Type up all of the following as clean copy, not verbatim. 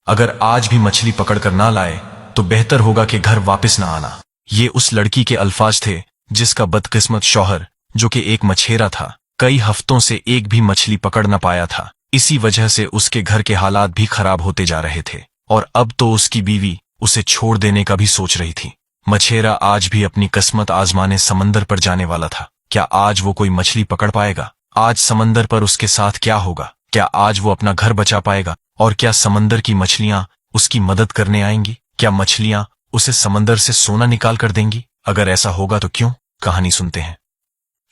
अगर आज भी मछली पकड़कर ना लाए तो बेहतर होगा कि घर वापस ना आना। ये उस लड़की के अल्फाज थे जिसका बदकिस्मत शौहर, जो कि एक मछेरा था, कई हफ्तों से एक भी मछली पकड़ न पाया था। इसी वजह से उसके घर के हालात भी खराब होते जा रहे थे और अब तो उसकी बीवी उसे छोड़ देने का भी सोच रही थी। मछेरा आज भी अपनी किस्मत आजमाने समंदर पर जाने वाला था। क्या आज वो कोई मछली पकड़ पाएगा? आज समंदर पर उसके साथ क्या होगा? क्या आज वो अपना घर बचा पाएगा? और क्या समंदर की मछलियां उसकी मदद करने आएंगी? क्या मछलियां उसे समंदर से सोना निकाल कर देंगी? अगर ऐसा होगा तो क्यों? कहानी सुनते हैं।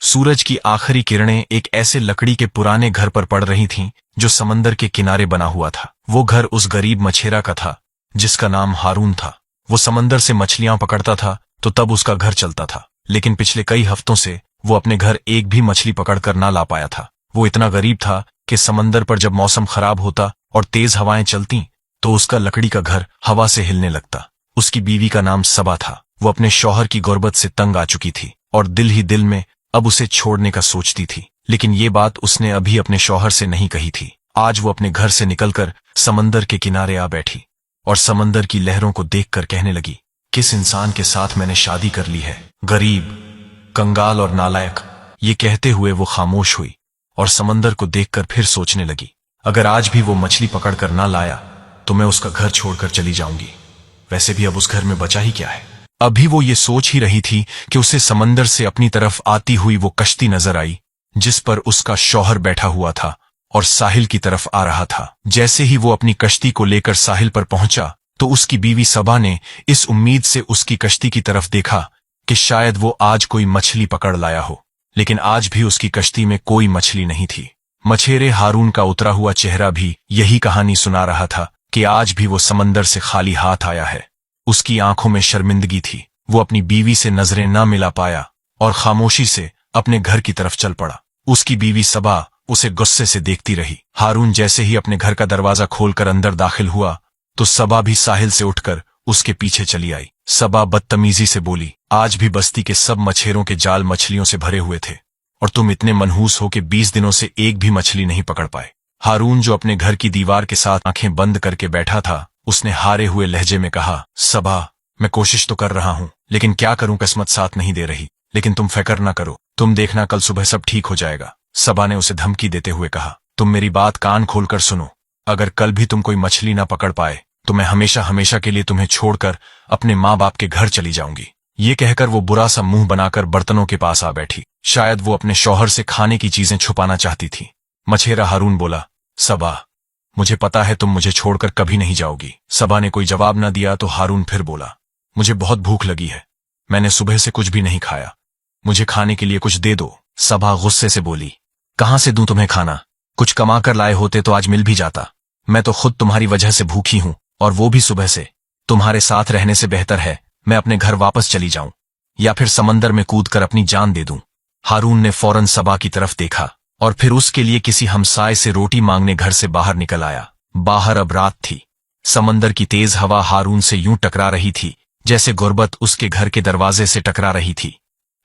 सूरज की आखिरी किरणें एक ऐसे लकड़ी के पुराने घर पर पड़ रही थीं जो समंदर के किनारे बना हुआ था। वो घर उस गरीब मछेरा का था जिसका नाम हारून था। वो समंदर से मछलियां पकड़ता था तो तब उसका घर चलता था, लेकिन पिछले कई हफ्तों से वो अपने घर एक भी मछली पकड़कर ना ला पाया था। वो इतना गरीब था कि समंदर पर जब मौसम खराब होता और तेज हवाएं चलती तो उसका लकड़ी का घर हवा से हिलने लगता। उसकी बीवी का नाम सबा था। वो अपने शौहर की गुर्बत से तंग आ चुकी थी और दिल ही दिल में अब उसे छोड़ने का सोचती थी, लेकिन ये बात उसने अभी अपने शौहर से नहीं कही थी। आज वो अपने घर से निकलकर समंदर के किनारे आ बैठी और समंदर की लहरों को देखकर कहने लगी, किस इंसान के साथ मैंने शादी कर ली है, गरीब, कंगाल और नालायक। ये कहते हुए वो खामोश हुई और समंदर को देखकर फिर सोचने लगी, अगर आज भी वो मछली पकड़कर ना लाया तो मैं उसका घर छोड़कर चली जाऊंगी। वैसे भी अब उस घर में बचा ही क्या है। अभी वो ये सोच ही रही थी कि उसे समंदर से अपनी तरफ आती हुई वो कश्ती नजर आई जिस पर उसका शौहर बैठा हुआ था और साहिल की तरफ आ रहा था। जैसे ही वो अपनी कश्ती को लेकर साहिल पर पहुंचा तो उसकी बीवी सबा ने इस उम्मीद से उसकी कश्ती की तरफ देखा कि शायद वो आज कोई मछली पकड़ लाया हो, लेकिन आज भी उसकी कश्ती में कोई मछली नहीं थी। मछेरे हारून का उतरा हुआ चेहरा भी यही कहानी सुना रहा था कि आज भी वो समंदर से खाली हाथ आया है। उसकी आंखों में शर्मिंदगी थी। वो अपनी बीवी से नजरें ना मिला पाया और खामोशी से अपने घर की तरफ चल पड़ा। उसकी बीवी सबा उसे गुस्से से देखती रही। हारून जैसे ही अपने घर का दरवाजा खोलकर अंदर दाखिल हुआ तो सबा भी साहिल से उठकर उसके पीछे चली आई। सबा बदतमीजी से बोली, आज भी बस्ती के सब मछेरों के जाल मछलियों से भरे हुए थे और तुम इतने मनहूस हो कि 20 दिनों से एक भी मछली नहीं पकड़ पाए। हारून, जो अपने घर की दीवार के साथ आंखें बंद करके बैठा था, उसने हारे हुए लहजे में कहा, सबा, मैं कोशिश तो कर रहा हूं, लेकिन क्या करूं, किस्मत साथ नहीं दे रही। लेकिन तुम फिक्र ना करो, तुम देखना कल सुबह सब ठीक हो जाएगा। सबा ने उसे धमकी देते हुए कहा, तुम मेरी बात कान खोलकर सुनो। अगर कल भी तुम कोई मछली ना पकड़ पाए तो मैं हमेशा हमेशा के लिए तुम्हें छोड़कर अपने माँ बाप के घर चली जाऊंगी। ये कहकर वो बुरा सा मुंह बनाकर बर्तनों के पास आ बैठी। शायद वो अपने शौहर से खाने की चीजें छुपाना चाहती थी। मछेरा हारून बोला, सबा, मुझे पता है तुम मुझे छोड़कर कभी नहीं जाओगी। सबा ने कोई जवाब न दिया तो हारून फिर बोला, मुझे बहुत भूख लगी है, मैंने सुबह से कुछ भी नहीं खाया, मुझे खाने के लिए कुछ दे दो। सबा गुस्से से बोली, कहां से दूं तुम्हें खाना? कुछ कमा कर लाए होते तो आज मिल भी जाता। मैं तो खुद तुम्हारी वजह से भूखी हूं और वो भी सुबह से। तुम्हारे साथ रहने से बेहतर है मैं अपने घर वापस चली जाऊं या फिर समंदर में कूदकर अपनी जान दे दूं। हारून ने फौरन सबा की तरफ देखा और फिर उसके लिए किसी हमसाए से रोटी मांगने घर से बाहर निकल आया। बाहर अब रात थी। समंदर की तेज हवा हारून से यूं टकरा रही थी जैसे गुर्बत उसके घर के दरवाजे से टकरा रही थी।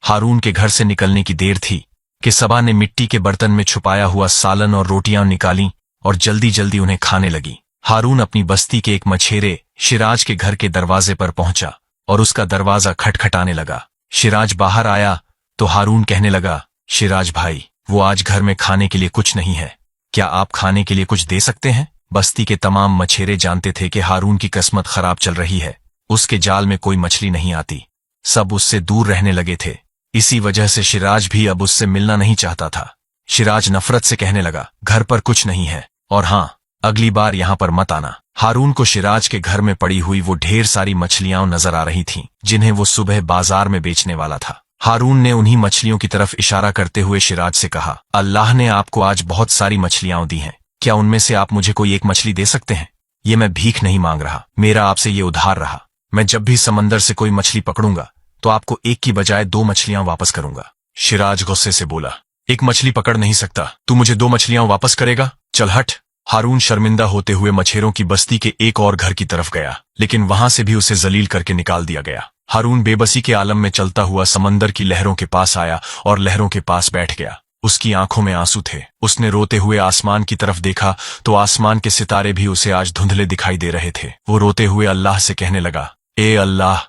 हारून के घर से निकलने की देर थी कि सबा ने मिट्टी के बर्तन में छुपाया हुआ सालन और रोटियां निकाली और जल्दी जल्दी उन्हें खाने लगी। हारून अपनी बस्ती के एक मछेरे शिराज के घर के दरवाजे पर पहुंचा और उसका दरवाजा खटखटाने लगा। शिराज बाहर आया तो हारून कहने लगा, शिराज भाई, वो आज घर में खाने के लिए कुछ नहीं है, क्या आप खाने के लिए कुछ दे सकते हैं? बस्ती के तमाम मछेरे जानते थे कि हारून की किस्मत खराब चल रही है। उसके जाल में कोई मछली नहीं आती। सब उससे दूर रहने लगे थे। इसी वजह से शिराज भी अब उससे मिलना नहीं चाहता था। शिराज नफरत से कहने लगा, घर पर कुछ नहीं है और हाँ, अगली बार यहां पर मत आना। हारून को शिराज के घर में पड़ी हुई वो ढेर सारी मछलियां नजर आ रही थीं जिन्हें वो सुबह बाजार में बेचने वाला था। हारून ने उन्हीं मछलियों की तरफ इशारा करते हुए शिराज से कहा, अल्लाह ने आपको आज बहुत सारी मछलियां दी हैं, क्या उनमें से आप मुझे कोई एक मछली दे सकते हैं? ये मैं भीख नहीं मांग रहा, मेरा आपसे ये उधार रहा। मैं जब भी समंदर से कोई मछली पकड़ूंगा तो आपको एक की बजाय 2 मछलियां वापस करूंगा। शिराज गुस्से से बोला, एक मछली पकड़ नहीं सकता, तू मुझे 2 मछलियां वापस करेगा? चल हट। हारून शर्मिंदा होते हुए मछेरों की बस्ती के एक और घर की तरफ गया, लेकिन वहां से भी उसे जलील करके निकाल दिया गया। हारून बेबसी के आलम में चलता हुआ समंदर की लहरों के पास आया और लहरों के पास बैठ गया। उसकी आंखों में आंसू थे। उसने रोते हुए आसमान की तरफ देखा तो आसमान के सितारे भी उसे आज धुंधले दिखाई दे रहे थे। वो रोते हुए अल्लाह से कहने लगा, ए अल्लाह,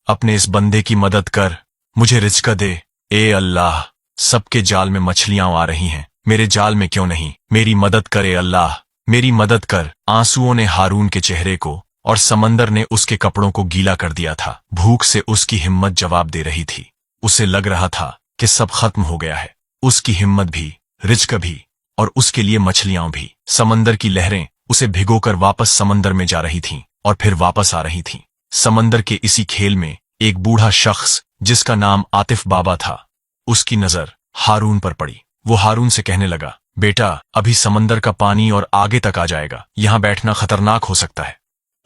अपने इस बंदे की मदद कर, मुझे रिज़्क दे। ए अल्लाह, सबके जाल में मछलियां आ रही हैं, मेरे जाल में क्यों नहीं? मेरी मदद करे अल्लाह, मेरी मदद कर। आंसुओं ने हारून के चेहरे को और समंदर ने उसके कपड़ों को गीला कर दिया था। भूख से उसकी हिम्मत जवाब दे रही थी। उसे लग रहा था कि सब खत्म हो गया है, उसकी हिम्मत भी, रिज़्क भी, और उसके लिए मछलियां भी। समंदर की लहरें उसे भिगोकर वापस समंदर में जा रही थीं और फिर वापस आ रही थीं। समंदर के इसी खेल में एक बूढ़ा शख्स जिसका नाम आतिफ बाबा था, उसकी नजर हारून पर पड़ी। वो हारून से कहने लगा, बेटा, अभी समंदर का पानी और आगे तक आ जाएगा, यहां बैठना खतरनाक हो सकता है,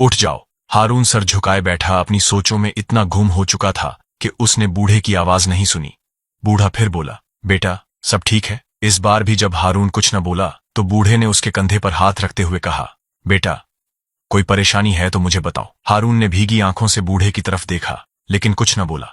उठ जाओ। हारून सर झुकाए बैठा अपनी सोचों में इतना गुम हो चुका था कि उसने बूढ़े की आवाज नहीं सुनी। बूढ़ा फिर बोला, बेटा, सब ठीक है? इस बार भी जब हारून कुछ न बोला तो बूढ़े ने उसके कंधे पर हाथ रखते हुए कहा, बेटा, कोई परेशानी है तो मुझे बताओ। हारून ने भीगी आंखों से बूढ़े की तरफ देखा लेकिन कुछ न बोला।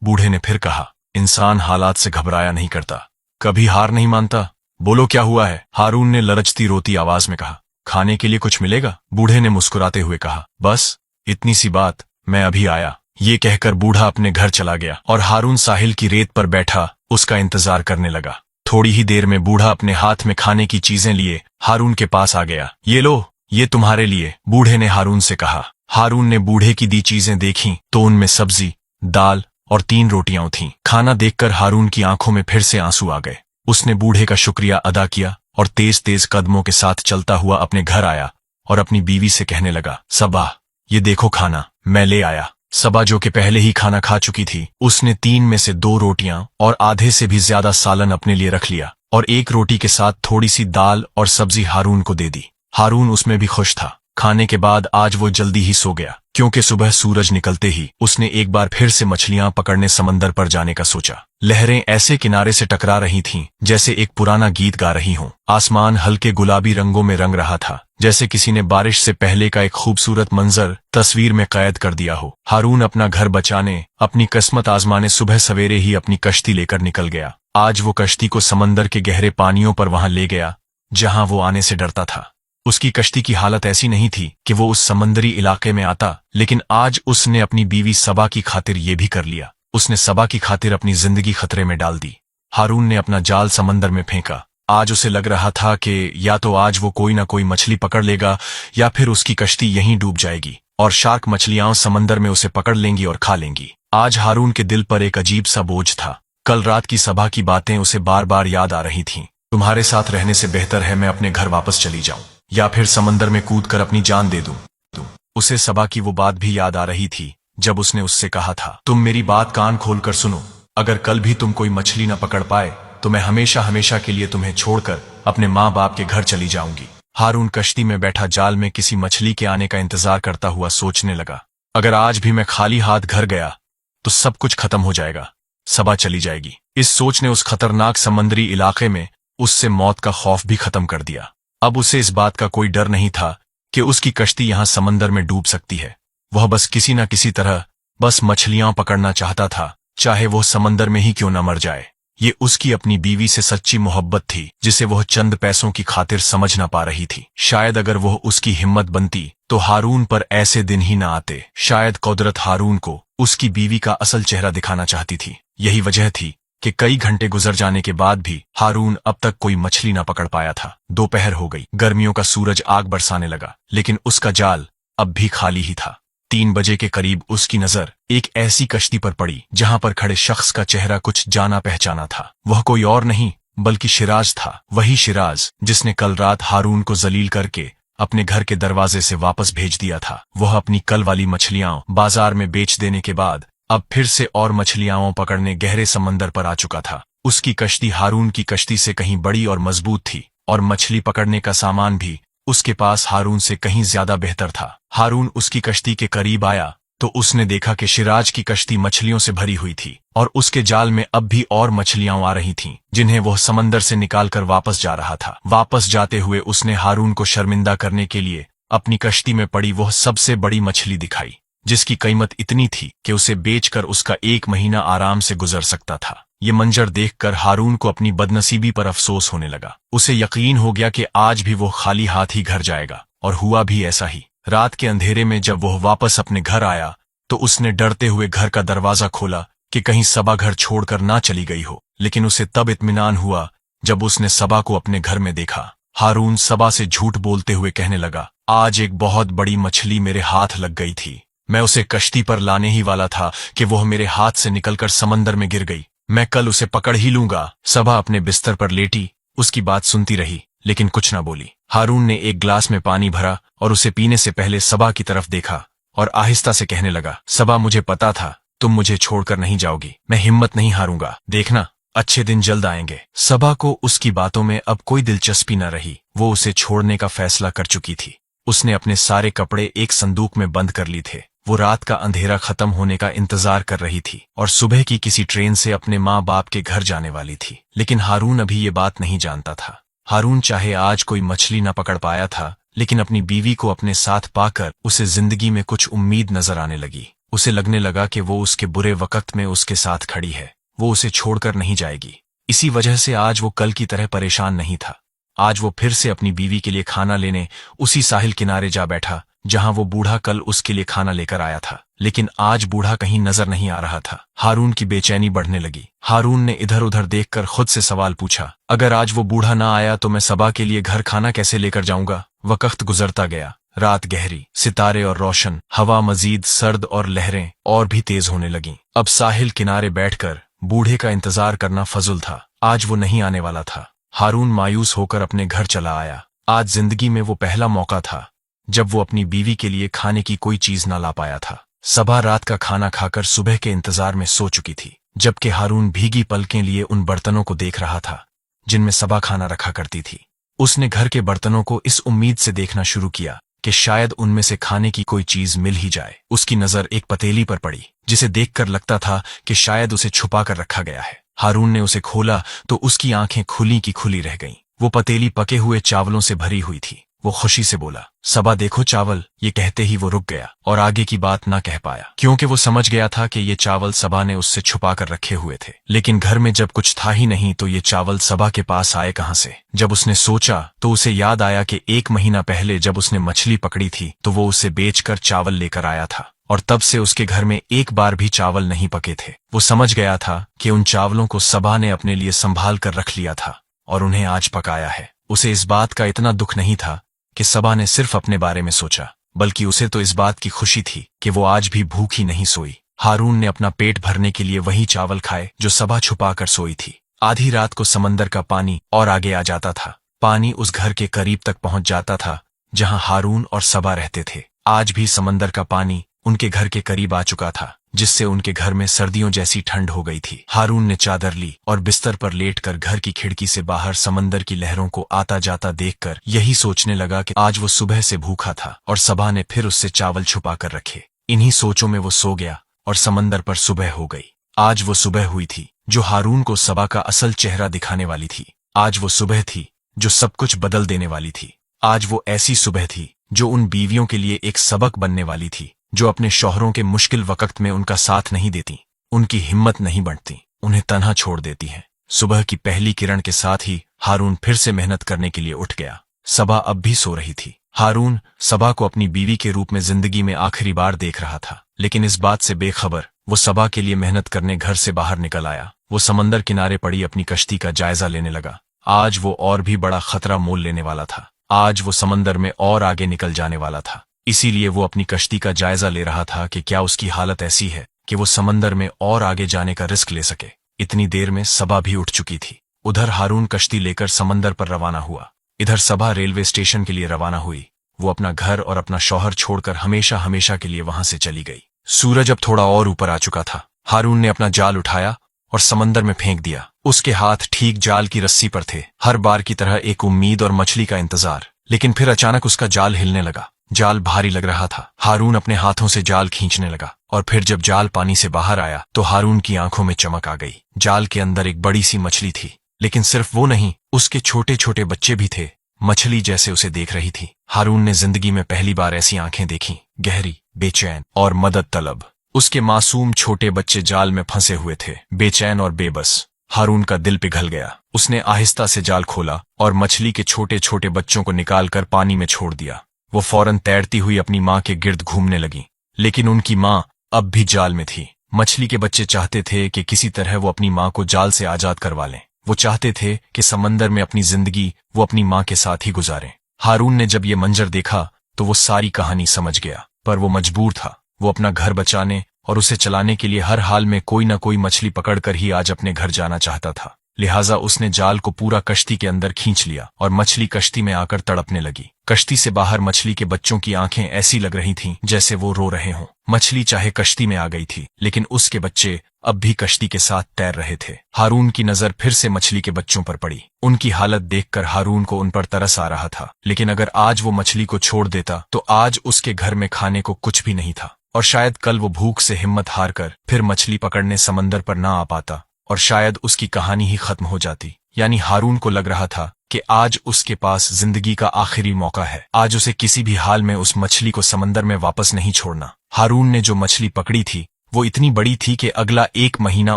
बूढ़े ने फिर कहा, इंसान हालात से घबराया नहीं करता, कभी हार नहीं मानता, बोलो क्या हुआ है? हारून ने लरचती रोती आवाज में कहा, खाने के लिए कुछ मिलेगा? बूढ़े ने मुस्कुराते हुए कहा, बस इतनी सी बात, मैं अभी आया। ये कहकर बूढ़ा अपने घर चला गया और हारून साहिल की रेत पर बैठा उसका इंतजार करने लगा। थोड़ी ही देर में बूढ़ा अपने हाथ में खाने की चीजें लिए हारून के पास आ गया। ये लो, ये तुम्हारे लिए, बूढ़े ने हारून से कहा। हारून ने बूढ़े की दी चीजें देखीं तो उनमें सब्जी, दाल और 3 रोटियां थीं। खाना देखकर हारून की आंखों में फिर से आंसू आ गए। उसने बूढ़े का शुक्रिया अदा किया और तेज तेज कदमों के साथ चलता हुआ अपने घर आया और अपनी बीवी से कहने लगा, सबा, ये देखो खाना मैं ले आया। सबा, जो कि पहले ही खाना खा चुकी थी, उसने 3 में से 2 रोटियां और आधे से भी ज्यादा सालन अपने लिए रख लिया और 1 रोटी के साथ थोड़ी सी दाल और सब्जी हारून को दे दी। हारून उसमें भी खुश था। खाने के बाद आज वो जल्दी ही सो गया क्योंकि सुबह सूरज निकलते ही उसने एक बार फिर से मछलियां पकड़ने समंदर पर जाने का सोचा। लहरें ऐसे किनारे से टकरा रही थीं जैसे एक पुराना गीत गा रही हों। आसमान हल्के गुलाबी रंगों में रंग रहा था, जैसे किसी ने बारिश से पहले का एक खूबसूरत मंजर तस्वीर में कैद कर दिया हो। हारून अपना घर बचाने, अपनी किस्मत आजमाने सुबह सवेरे ही अपनी कश्ती लेकर निकल गया। आज वो कश्ती को समंदर के गहरे पानियों पर वहां ले गया जहां वो आने से डरता था। उसकी कश्ती की हालत ऐसी नहीं थी कि वो उस समंदरी इलाके में आता, लेकिन आज उसने अपनी बीवी सबा की खातिर ये भी कर लिया। उसने सबा की खातिर अपनी जिंदगी खतरे में डाल दी। हारून ने अपना जाल समंदर में फेंका। आज उसे लग रहा था कि या तो आज वो कोई ना कोई मछली पकड़ लेगा या फिर उसकी कश्ती यहीं डूब जाएगी और शार्क मछलियां समंदर में उसे पकड़ लेंगी और खा लेंगी। आज हारून के दिल पर एक अजीब सा बोझ था। कल रात की सभा की बातें उसे बार बार याद आ रही थीं। तुम्हारे साथ रहने से बेहतर है मैं अपने घर वापस चली जाऊं या फिर समंदर में कूदकर अपनी जान दे दूं। उसे सबा की वो बात भी याद आ रही थी जब उसने उससे कहा था, तुम मेरी बात कान खोलकर सुनो, अगर कल भी तुम कोई मछली न पकड़ पाए तो मैं हमेशा हमेशा के लिए तुम्हें छोड़कर अपने माँ बाप के घर चली जाऊंगी। हारून कश्ती में बैठा जाल में किसी मछली के आने का इंतजार करता हुआ सोचने लगा, अगर आज भी मैं खाली हाथ घर गया तो सब कुछ खत्म हो जाएगा, सबा चली जाएगी। इस सोच ने उस खतरनाक समंदरी इलाके में उससे मौत का खौफ भी खत्म कर दिया। अब उसे इस बात का कोई डर नहीं था कि उसकी कश्ती यहां समंदर में डूब सकती है। वह बस किसी न किसी तरह बस मछलियां पकड़ना चाहता था, चाहे वह समंदर में ही क्यों न मर जाए। ये उसकी अपनी बीवी से सच्ची मोहब्बत थी जिसे वह चंद पैसों की खातिर समझ न पा रही थी। शायद अगर वह उसकी हिम्मत बनती तो हारून पर ऐसे दिन ही न आते। शायद कुदरत हारून को उसकी बीवी का असल चेहरा दिखाना चाहती थी। यही वजह थी कि कई घंटे गुजर जाने के बाद भी हारून अब तक कोई मछली न पकड़ पाया था। दोपहर हो गई, गर्मियों का सूरज आग बरसाने लगा, लेकिन उसका जाल अब भी खाली ही था। 3 बजे के करीब उसकी नजर एक ऐसी कश्ती पर पड़ी जहां पर खड़े शख्स का चेहरा कुछ जाना पहचाना था। वह कोई और नहीं बल्कि शिराज था, वही शिराज जिसने कल रात हारून को जलील करके अपने घर के दरवाजे से वापस भेज दिया था। वह अपनी कल वाली मछलियां बाजार में बेच देने के बाद अब फिर से और मछलियां पकड़ने गहरे समंदर पर आ चुका था। उसकी कश्ती हारून की कश्ती से कहीं बड़ी और मजबूत थी और मछली पकड़ने का सामान भी उसके पास हारून से कहीं ज्यादा बेहतर था। हारून उसकी कश्ती के करीब आया तो उसने देखा कि शिराज की कश्ती मछलियों से भरी हुई थी और उसके जाल में अब भी और मछलियां आ रही थीं जिन्हें वह समंदर से निकालकर वापस जा रहा था। वापस जाते हुए उसने हारून को शर्मिंदा करने के लिए अपनी कश्ती में पड़ी वह सबसे बड़ी मछली दिखाई जिसकी कीमत इतनी थी कि उसे बेचकर उसका 1 महीना आराम से गुजर सकता था। ये मंजर देखकर हारून को अपनी बदनसीबी पर अफसोस होने लगा। उसे यकीन हो गया कि आज भी वो खाली हाथ ही घर जाएगा, और हुआ भी ऐसा ही। रात के अंधेरे में जब वह वापस अपने घर आया तो उसने डरते हुए घर का दरवाजा खोला कि कहीं सबा घर छोड़कर ना चली गई हो। लेकिन उसे तब इत्मीनान हुआ जब उसने सबा को अपने घर में देखा। हारून सबा से झूठ बोलते हुए कहने लगा, आज एक बहुत बड़ी मछली मेरे हाथ लग गई थी। मैं उसे कश्ती पर लाने ही वाला था कि वह मेरे हाथ से निकलकर समंदर में गिर गई। मैं कल उसे पकड़ ही लूंगा। सबा अपने बिस्तर पर लेटी उसकी बात सुनती रही, लेकिन कुछ न बोली। हारून ने एक ग्लास में पानी भरा और उसे पीने से पहले सबा की तरफ देखा और आहिस्ता से कहने लगा, सबा, मुझे पता था तुम मुझे छोड़कर नहीं जाओगी। मैं हिम्मत नहीं हारूंगा। देखना, अच्छे दिन जल्द आएंगे। सबा को उसकी बातों में अब कोई दिलचस्पी न रही। वो उसे छोड़ने का फैसला कर चुकी थी। उसने अपने सारे कपड़े एक संदूक में बंद कर लिए थे। वो रात का अंधेरा खत्म होने का इंतजार कर रही थी और सुबह की किसी ट्रेन से अपने माँ बाप के घर जाने वाली थी। लेकिन हारून अभी ये बात नहीं जानता था। हारून चाहे आज कोई मछली न पकड़ पाया था, लेकिन अपनी बीवी को अपने साथ पाकर उसे जिंदगी में कुछ उम्मीद नजर आने लगी। उसे लगने लगा कि वो उसके बुरे वक्त में उसके साथ खड़ी है। वो उसे छोड़कर नहीं जाएगी। इसी वजह से आज वो कल की तरह परेशान नहीं था। आज वो फिर से अपनी बीवी के लिए खाना लेने उसी साहिल किनारे जा बैठा जहां वो बूढ़ा कल उसके लिए खाना लेकर आया था। लेकिन आज बूढ़ा कहीं नजर नहीं आ रहा था। हारून की बेचैनी बढ़ने लगी। हारून ने इधर उधर देखकर खुद से सवाल पूछा, अगर आज वो बूढ़ा ना आया तो मैं सबा के लिए घर खाना कैसे लेकर जाऊंगा। वक्त गुजरता गया। रात गहरी, सितारे और रोशन, हवा मजीद सर्द और लहरें और भी तेज होने लगीं। अब साहिल किनारे बैठकर बूढ़े का इंतजार करना फजुल था। आज वो नहीं आने वाला था। हारून मायूस होकर अपने घर चला आया। आज जिंदगी में वो पहला मौका था जब वो अपनी बीवी के लिए खाने की कोई चीज ना ला पाया था। सबा रात का खाना खाकर सुबह के इंतजार में सो चुकी थी, जबकि हारून भीगी पलकें लिए उन बर्तनों को देख रहा था जिनमें सबा खाना रखा करती थी। उसने घर के बर्तनों को इस उम्मीद से देखना शुरू किया कि शायद उनमें से खाने की कोई चीज मिल ही जाए। उसकी नजर एक पतीली पर पड़ी जिसे देखकर लगता था कि शायद उसे छुपा कर रखा गया है। हारून ने उसे खोला तो उसकी आंखें खुली की खुली रह गईं। वो पतीली पके हुए चावलों से भरी हुई थी। वो खुशी से बोला, सबा देखो चावल। ये कहते ही वो रुक गया और आगे की बात ना कह पाया, क्योंकि वो समझ गया था कि ये चावल सबा ने उससे छुपा कर रखे हुए थे। लेकिन घर में जब कुछ था ही नहीं तो ये चावल सबा के पास आए कहां से। जब उसने सोचा तो उसे याद आया कि 1 महीना पहले जब उसने मछली पकड़ी थी तो वो उसे बेचकर चावल लेकर आया था, और तब से उसके घर में एक बार भी चावल नहीं पके थे। वो समझ गया था कि उन चावलों को सबा ने अपने लिए संभाल कर रख लिया था और उन्हें आज पकाया है। उसे इस बात का इतना दुख नहीं था कि सबा ने सिर्फ अपने बारे में सोचा, बल्कि उसे तो इस बात की खुशी थी कि वो आज भी भूखी नहीं सोई। हारून ने अपना पेट भरने के लिए वही चावल खाए जो सबा छुपा कर सोई थी। आधी रात को समंदर का पानी और आगे आ जाता था। पानी उस घर के करीब तक पहुंच जाता था जहां हारून और सबा रहते थे। आज भी समंदर का पानी उनके घर के करीब आ चुका था, जिससे उनके घर में सर्दियों जैसी ठंड हो गई थी। हारून ने चादर ली और बिस्तर पर लेटकर घर की खिड़की से बाहर समंदर की लहरों को आता जाता देखकर यही सोचने लगा कि आज वो सुबह से भूखा था और सबा ने फिर उससे चावल छुपा कर रखे। इन्हीं सोचों में वो सो गया और समंदर पर सुबह हो गई। आज वो सुबह हुई थी जो हारून को सबा का असल चेहरा दिखाने वाली थी। आज वो सुबह थी जो सब कुछ बदल देने वाली थी। आज वो ऐसी सुबह थी जो उन बीवियों के लिए एक सबक बनने वाली थी, जो अपने शौहरों के मुश्किल वक्त में उनका साथ नहीं देती, उनकी हिम्मत नहीं बढ़ती, उन्हें तन्हा छोड़ देती हैं। सुबह की पहली किरण के साथ ही हारून फिर से मेहनत करने के लिए उठ गया। सबा अब भी सो रही थी। हारून सबा को अपनी बीवी के रूप में जिंदगी में आखिरी बार देख रहा था, लेकिन इस बात से बेखबर वो सबा के लिए मेहनत करने घर से बाहर निकल आया। वो समंदर किनारे पड़ी अपनी कश्ती का जायजा लेने लगा। आज वो और भी बड़ा खतरा मोल लेने वाला था। आज वो समंदर में और आगे निकल जाने वाला था। इसीलिए वो अपनी कश्ती का जायजा ले रहा था कि क्या उसकी हालत ऐसी है कि वो समंदर में और आगे जाने का रिस्क ले सके। इतनी देर में सबा भी उठ चुकी थी। उधर हारून कश्ती लेकर समंदर पर रवाना हुआ, इधर सबा रेलवे स्टेशन के लिए रवाना हुई। वो अपना घर और अपना शौहर छोड़कर हमेशा हमेशा के लिए वहां से चली गई। सूरज अब थोड़ा और ऊपर आ चुका था। हारून ने अपना जाल उठाया और समंदर में फेंक दिया। उसके हाथ ठीक जाल की रस्सी पर थे, हर बार की तरह एक उम्मीद और मछली का इंतजार। लेकिन फिर अचानक उसका जाल हिलने लगा। जाल भारी लग रहा था। हारून अपने हाथों से जाल खींचने लगा और फिर जब जाल पानी से बाहर आया तो हारून की आंखों में चमक आ गई। जाल के अंदर एक बड़ी सी मछली थी, लेकिन सिर्फ वो नहीं, उसके छोटे छोटे बच्चे भी थे। मछली जैसे उसे देख रही थी। हारून ने जिंदगी में पहली बार ऐसी आंखें देखी, गहरी, बेचैन और मदद तलब। उसके मासूम छोटे बच्चे जाल में फंसे हुए थे, बेचैन और बेबस। हारून का दिल पिघल गया। उसने आहिस्ता से जाल खोला और मछली के छोटे छोटे बच्चों को निकालकर पानी में छोड़ दिया। वो फौरन तैरती हुई अपनी माँ के गिर्द घूमने लगी, लेकिन उनकी माँ अब भी जाल में थी। मछली के बच्चे चाहते थे कि किसी तरह वो अपनी माँ को जाल से आजाद करवा लें। वो चाहते थे कि समंदर में अपनी जिंदगी वो अपनी माँ के साथ ही गुजारें। हारून ने जब ये मंजर देखा तो वो सारी कहानी समझ गया, पर वो मजबूर था। वो अपना घर बचाने और उसे चलाने के लिए हर हाल में कोई न कोई मछली पकड़कर ही आज अपने घर जाना चाहता था। लिहाजा उसने जाल को पूरा कश्ती के अंदर खींच लिया और मछली कश्ती में आकर तड़पने लगी। कश्ती से बाहर मछली के बच्चों की आंखें ऐसी लग रही थीं जैसे वो रो रहे हों। मछली चाहे कश्ती में आ गई थी, लेकिन उसके बच्चे अब भी कश्ती के साथ तैर रहे थे। हारून की नजर फिर से मछली के बच्चों पर पड़ी। उनकी हालत देखकर हारून को उन पर तरस आ रहा था, लेकिन अगर आज वो मछली को छोड़ देता तो आज उसके घर में खाने को कुछ भी नहीं था, और शायद कल वो भूख से हिम्मत हारकर फिर मछली पकड़ने समंदर पर ना आ पाता और शायद उसकी कहानी ही खत्म हो जाती। यानी हारून को लग रहा था कि आज उसके पास जिंदगी का आखिरी मौका है। आज उसे किसी भी हाल में उस मछली को समंदर में वापस नहीं छोड़ना। हारून ने जो मछली पकड़ी थी वो इतनी बड़ी थी कि अगला 1 महीना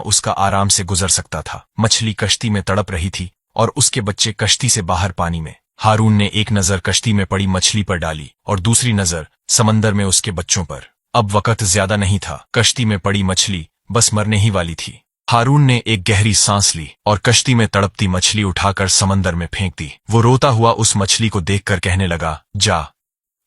उसका आराम से गुजर सकता था। मछली कश्ती में तड़प रही थी और उसके बच्चे कश्ती से बाहर पानी में। हारून ने एक नजर कश्ती में पड़ी मछली पर डाली और दूसरी नजर समंदर में उसके बच्चों पर। अब वक्त ज्यादा नहीं था। कश्ती में पड़ी मछली बस मरने ही वाली थी। हारून ने एक गहरी सांस ली और कश्ती में तड़पती मछली उठाकर समंदर में फेंक दी। वो रोता हुआ उस मछली को देखकर कहने लगा, जा,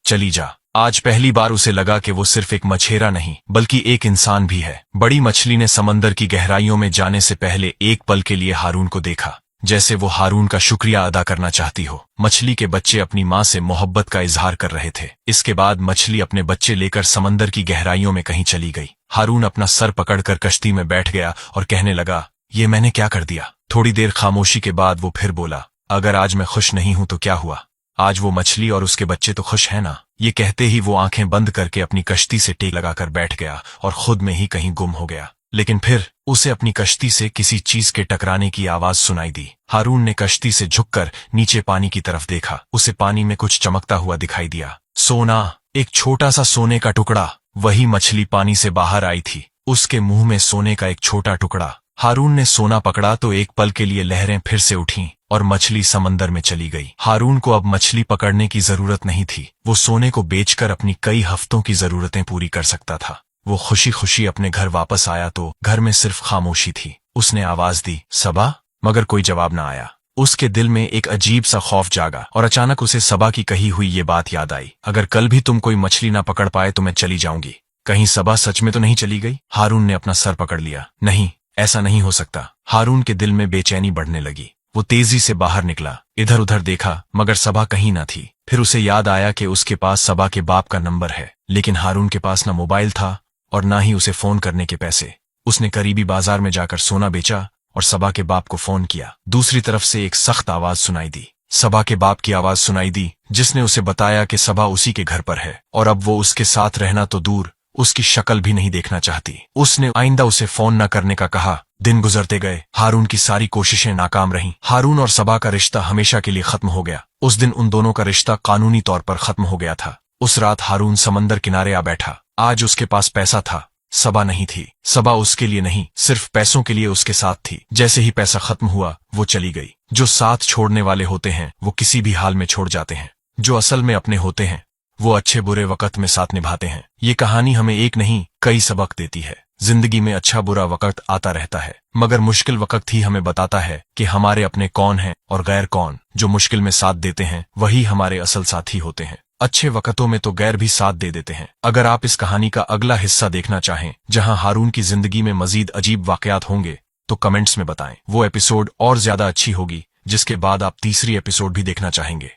चली जा। आज पहली बार उसे लगा कि वो सिर्फ एक मछेरा नहीं बल्कि एक इंसान भी है। बड़ी मछली ने समंदर की गहराइयों में जाने से पहले एक पल के लिए हारून को देखा, जैसे वो हारून का शुक्रिया अदा करना चाहती हो। मछली के बच्चे अपनी माँ से मोहब्बत का इजहार कर रहे थे। इसके बाद मछली अपने बच्चे लेकर समंदर की गहराइयों में कहीं चली गई। हारून अपना सर पकड़कर कश्ती में बैठ गया और कहने लगा, ये मैंने क्या कर दिया। थोड़ी देर खामोशी के बाद वो फिर बोला, अगर आज मैं खुश नहीं हूं तो क्या हुआ, आज वो मछली और उसके बच्चे तो खुश है ना। ये कहते ही वो आंखें बंद करके अपनी कश्ती से टेक लगाकर बैठ गया और खुद में ही कहीं गुम हो गया। लेकिन फिर उसे अपनी कश्ती से किसी चीज के टकराने की आवाज सुनाई दी। हारून ने कश्ती से झुककर नीचे पानी की तरफ देखा। उसे पानी में कुछ चमकता हुआ दिखाई दिया। सोना, एक छोटा सा सोने का टुकड़ा। वही मछली पानी से बाहर आई थी, उसके मुंह में सोने का एक छोटा टुकड़ा। हारून ने सोना पकड़ा तो एक पल के लिए लहरें फिर से उठीं और मछली समंदर में चली गई। हारून को अब मछली पकड़ने की जरूरत नहीं थी। वो सोने को बेचकर अपनी कई हफ्तों की जरूरतें पूरी कर सकता था। वो खुशी खुशी अपने घर वापस आया तो घर में सिर्फ खामोशी थी। उसने आवाज दी, सबा, मगर कोई जवाब न आया। उसके दिल में एक अजीब सा खौफ जागा और अचानक उसे सबा की कही हुई ये बात याद आई, अगर कल भी तुम कोई मछली ना पकड़ पाए तो मैं चली जाऊंगी। कहीं सबा सच में तो नहीं चली गई? हारून ने अपना सर पकड़ लिया। नहीं, ऐसा नहीं हो सकता। हारून के दिल में बेचैनी बढ़ने लगी। वो तेजी से बाहर निकला, इधर उधर देखा, मगर सबा कहीं ना थी। फिर उसे याद आया कि उसके पास सबा के बाप का नंबर है, लेकिन हारून के पास ना मोबाइल था और ना ही उसे फोन करने के पैसे। उसने करीबी बाजार में जाकर सोना बेचा और सबा के बाप को फोन किया। दूसरी तरफ से एक सख्त आवाज सुनाई दी। सबा के बाप की आवाज सुनाई दी, जिसने उसे बताया कि सबा उसी के घर पर है और अब वो उसके साथ रहना तो दूर, उसकी शक्ल भी नहीं देखना चाहती। उसने आइंदा उसे फोन न करने का कहा। दिन गुजरते गए। हारून की सारी कोशिशें नाकाम रहीं। हारून और सबा का रिश्ता हमेशा के लिए खत्म हो गया। उस दिन उन दोनों का रिश्ता कानूनी तौर पर खत्म हो गया था। उस रात हारून समंदर किनारे आ बैठा। आज उसके पास पैसा था, सबा नहीं थी। सबा उसके लिए नहीं, सिर्फ पैसों के लिए उसके साथ थी। जैसे ही पैसा खत्म हुआ वो चली गई। जो साथ छोड़ने वाले होते हैं वो किसी भी हाल में छोड़ जाते हैं। जो असल में अपने होते हैं वो अच्छे बुरे वक्त में साथ निभाते हैं। ये कहानी हमें एक नहीं कई सबक देती है। जिंदगी में अच्छा बुरा वक्त आता रहता है, मगर मुश्किल वक्त ही हमें बताता है कि हमारे अपने कौन हैं और गैर कौन। जो मुश्किल में साथ देते हैं वही हमारे असल साथी होते हैं। अच्छे वक्तों में तो गैर भी साथ दे देते हैं। अगर आप इस कहानी का अगला हिस्सा देखना चाहें, जहां हारून की जिंदगी में मजीद अजीब वाकयात होंगे, तो कमेंट्स में बताएं। वो एपिसोड और ज्यादा अच्छी होगी, जिसके बाद आप तीसरी एपिसोड भी देखना चाहेंगे।